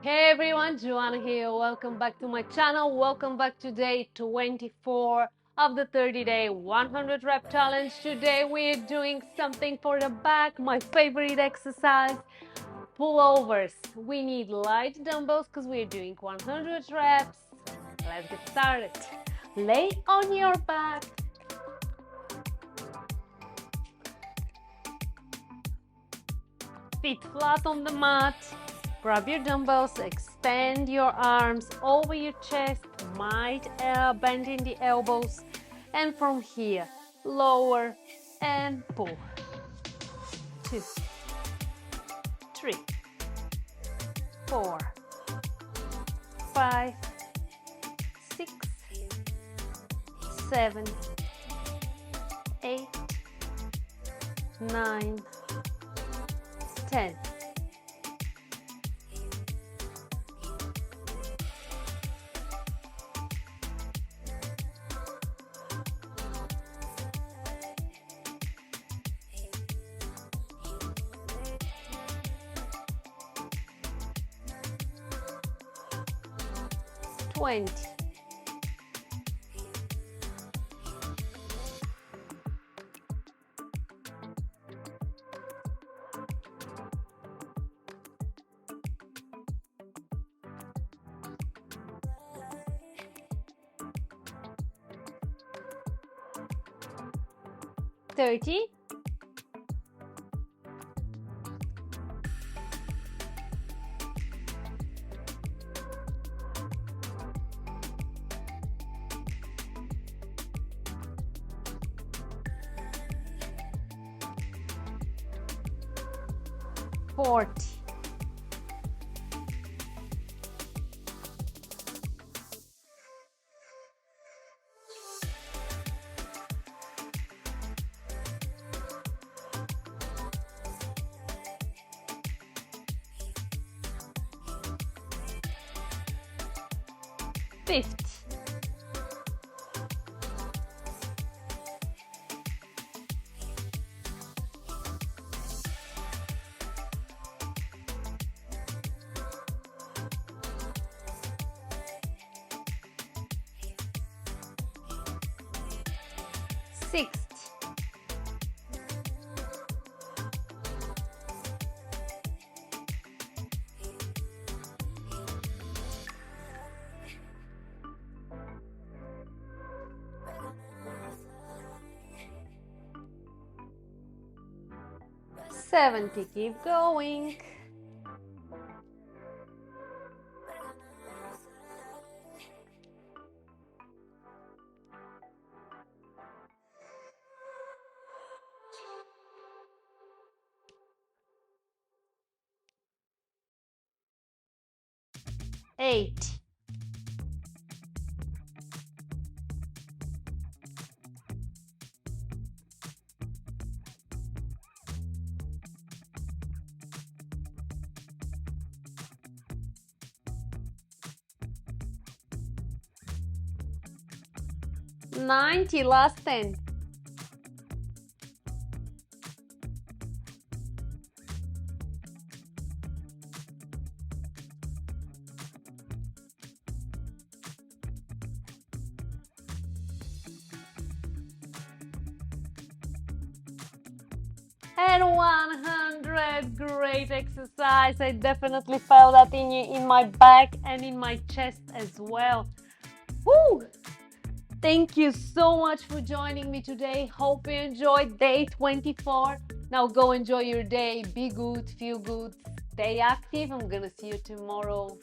Hey everyone, Joana here. Welcome back to my channel. Welcome back to day 24 of the 30-day 100 rep challenge. Today we're doing something for the back, my favorite exercise, pullovers. We need light dumbbells because we're doing 100 reps. Let's get started. Lay on your back. Feet flat on the mat. Grab your dumbbells, extend your arms over your chest, might bend in the elbows, and from here, lower and pull. 2, 3, 4, 5, 6, 7, 8, 9, 10. 20. 30. 40. 50. 60. 70. Keep going. 80. 90. Last 10. 100. Great exercise. I definitely felt that in my back and in my chest as well. Woo! Thank you so much for joining me today. Hope you enjoyed day 24. Now go enjoy your day. Be good, feel good, stay active. I'm gonna see you tomorrow.